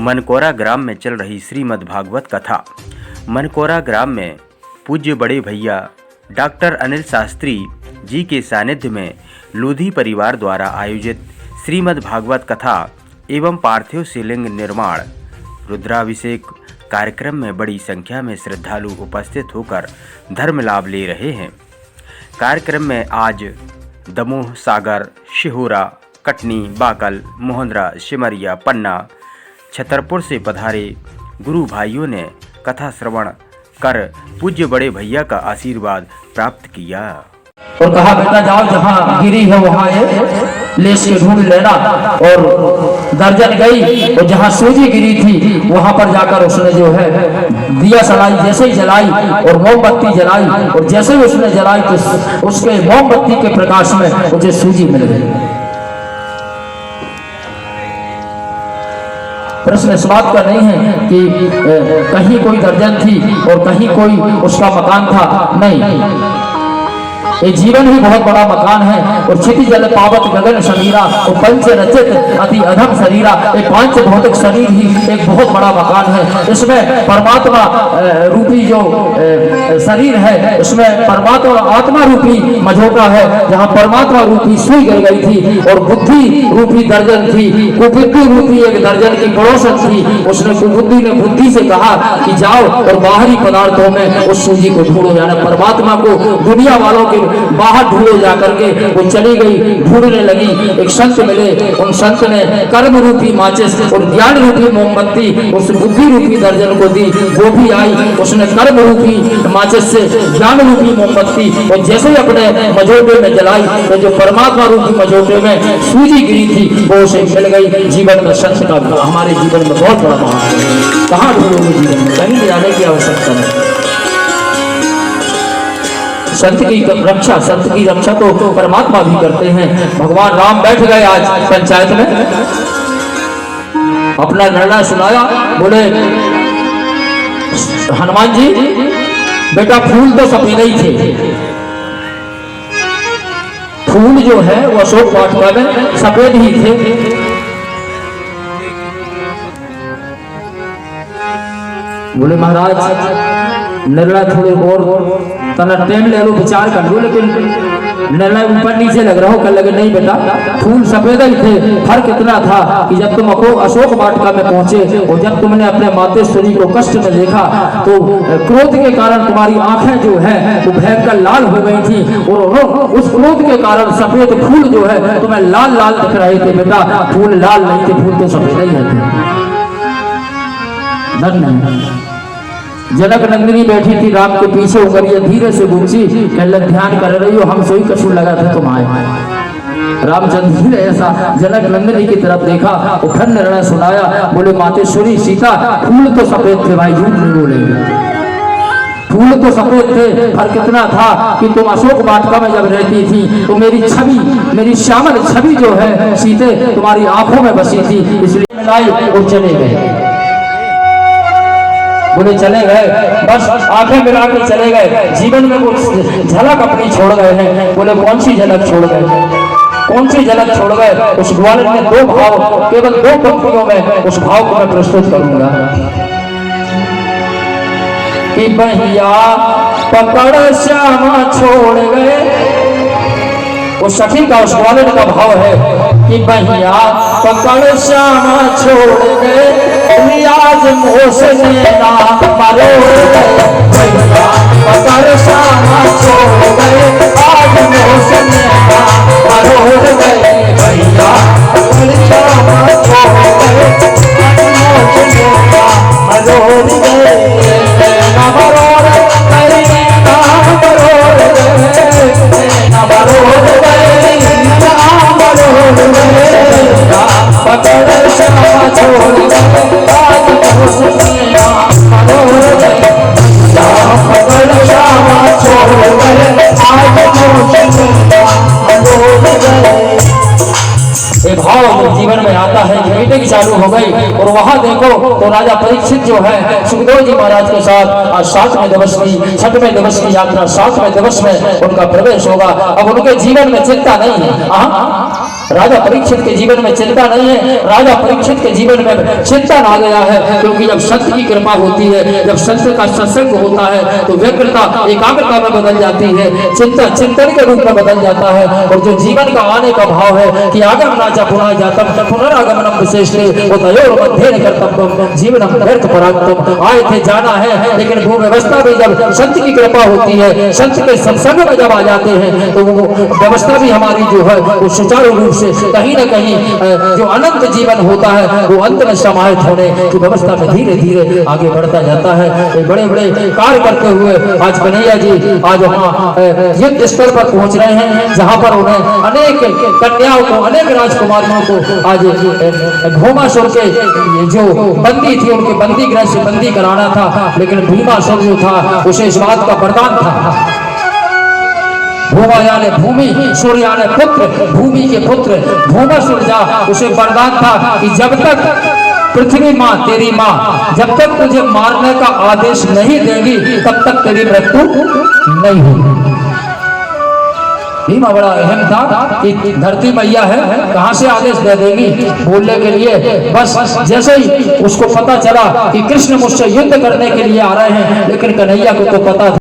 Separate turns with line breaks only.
मनकोरा ग्राम में चल रही श्रीमद् भागवत कथा। मनकोरा ग्राम में पूज्य बड़े भैया डॉक्टर अनिल शास्त्री जी के सानिध्य में लोधी परिवार द्वारा आयोजित श्रीमद् भागवत कथा एवं पार्थिव शिवलिंग निर्माण रुद्राभिषेक कार्यक्रम में बड़ी संख्या में श्रद्धालु उपस्थित होकर धर्म लाभ ले रहे हैं। कार्यक्रम में आज दमोह, सागर, शिहोरा, कटनी, बाकल, मोहंद्रा, सिमरिया, पन्ना, छतरपुर से पधारे गुरु भाइयों ने कथा श्रवण कर पूज्य बड़े भैया का आशीर्वाद प्राप्त किया
और कहा बेटा जाओ जहाँ गिरी है वहाँ ये लेस के ढूंढ लेना। और दर्जन गई और जहाँ सूजी गिरी थी वहाँ पर जाकर उसने जो है दिया सलाई जैसे ही जलाई और मोमबत्ती जलाई और जैसे ही उसने जलाई तो उसके मोमबत्ती के प्रकाश में मुझे सूजी मिल गई। प्रश्न इस बात का नहीं है कि कहीं कोई दर्जन थी और कहीं कोई उसका मकान था, नहीं, ये जीवन ही बहुत बड़ा मकान है। और क्षिति जल पावत गगन शरीरा और पंच रचित अति अधम शरीरा, ये पांच भौतिक शरीर ही एक बहुत बड़ा मकान है। इसमें परमात्मा रूपी जो शरीर है उसमें परमात्मा आत्मा रूपी मझोटा है, जहाँ परमात्मा रूपी सुई गिर गई थी और बुद्धि रूपी दर्जन थी, कुबुद्धि रूपी एक दर्जन की पड़ोसन थी। उसने कुबुद्धि ने बुद्धि से कहा कि जाओ और बाहरी पदार्थों में उस सूजी को ढूंढो, यानी परमात्मा को दुनिया वालों के बाहर ढूंढो जाकर के। वो चली गई, ढूंढने लगी, एक संत मिले, उन संत ने कर्म रूपी माचिस और ज्ञान रूपी मोमबत्ती उस बुद्धि रूपी दर्जन को दी। वो भी आई, उसने कर्म रूपी माचिस से ज्ञान रूपी मोमबत्ती और जैसे ही अपने मझोटे में जलाई तो जो परमात्मा रूपी मझोटे में सूजी गिरी थी वो उसे मिल गई। जीवन में संत का हमारे जीवन में बहुत बड़ा महत्व है। कहाँ ढूंढोगे जीवन में, कहीं जाने की आवश्यकता नहीं। संत की रक्षा तो परमात्मा भी करते हैं। भगवान राम बैठ गए आज पंचायत में, अपना निर्णय सुनाया। बोले हनुमान जी बेटा फूल तो सफेद ही थे, फूल जो है वो अशोक वाटिका में सफेद ही थे। बोले महाराज निर्णय थोड़े और तना टाइम ले लो, विचार कर लो, लेकिन निर्णय ऊपर नीचे लग रहा हो। कर लगे नहीं बेटा फूल सफेद ही थे। फर्क इतना था कि जब तुम अशोक वाटिका में पहुंचे और जब तुमने अपने मातेश्वरी को कष्ट में देखा तो क्रोध के कारण तुम्हारी आंखें जो है वो भयंकर लाल हो गई थी और उस क्रोध के कारण सफेद फूल जो है तुम्हें लाल लाल दिख रहे थे। बेटा फूल लाल नहीं थे, फूल तो सफेद ही थे। जनक नंदिनी बैठी थी राम के पीछे, उंगलियां धीरे से घूमसी, कहने ध्यान कर रही हो, हम सोई कसूर लगा था तुम आए। रामचंद्र जी ने ऐसा जनक नंदिनी की तरफ देखा और फिर निर्णय सुनाया। बोले मातेश्वरी सीता फूल तो सफेद थे भाई, झूठ नहीं बोलेंगे, फूल तो सफेद थे। फर्क कितना था कि तुम अशोक वाटिका में जब रहती थी तो मेरी छवि, मेरी श्यामल छवि जो है सीते तुम्हारी आंखों में बसी थी, इसलिए मिलाई और चले गए। बोले चले गए, बस आंखें मिला के चले गए, जीवन में वो झलक अपनी छोड़ गए हैं। बोले कौन सी झलक छोड़ गए, कौन सी झलक छोड़ गए? उस ग्वालियर में दो भाव, केवल दो पंक्तियों में उस भाव को मैं प्रस्तुत करूंगा कि भैया पकड़ श्यामा छोड़ गए। वो सखी का उस ग्वालियर का भाव है कि भैया पकड़ श्यामा छोड़ गए, आज मोसने ना मरो भैया पकड़ श्यामा छोड़ गए, आज मोसने ना मरो भैया पकड़ श्यामा छोड़ गए, आज मोसने ना मरो ना मरो पकड़ श्यामा छोड़ भाव जीवन में आता है। मीटिंग चालू हो गई और वहां देखो तो राजा परीक्षित जो है सुखदेव जी महाराज के साथ आज 7वें दिवस की 6वें दिवस की यात्रा 7वें दिवस में उनका प्रवेश होगा। अब उनके जीवन में चिंता नहीं है, राजा परीक्षित के जीवन में चिंता नहीं है, राजा परीक्षित के जीवन में चिंतन आ गया है, क्योंकि जब संत की कृपा होती है, जब संत का सत्संग होता है तो व्यग्रता एकाग्रता में बदल जाती है, चिंता चिंतन के रूप में बदल जाता है। और जो जीवन का आने का भाव है कि आगम राजा पुनः जातम पुनरागमनम विशेषते उदयोर मध्येन कर्तव्यम जीवनम व्यर्थ पराक्तम। आए थे जाना है, लेकिन वो व्यवस्था भी जब संत की कृपा होती है, संत के सत्संग में जब आ जाते हैं तो वो व्यवस्था भी हमारी जो है वो सुचारू रूप से कहीं न कहीं जो अनंत जीवन होता है वो अंत में समाहित होने की व्यवस्था में धीरे धीरे आगे बढ़ता जाता है। एक बड़े बड़े कार्य करते हुए आज कन्हैया जी आज वहाँ युद्ध स्तर पर पहुंच रहे हैं, जहाँ पर उन्हें अनेक कन्याओं को, अनेक राजकुमारियों को आज भौमासुर के जो बंदी थी उनके बंदी गृह से बंदी कराना था, लेकिन भीमासुर जो था उसे इस बात का वरदान था। भूमा यानी भूमि, सूर्य यानी पुत्र, भूमि के पुत्र भौमासुर जा, उसे वरदान था कि जब तक पृथ्वी माँ तेरी माँ जब तक तुझे मारने का आदेश नहीं देगी तब तक तेरी मृत्यु नहीं होगी। भीमा बड़ा अहम था कि धरती मैया है, कहां से आदेश दे देगी बोलने के लिए। बस जैसे ही उसको पता चला कि कृष्ण मुझसे युद्ध करने के लिए आ रहे हैं, लेकिन कन्हैया को तो पता था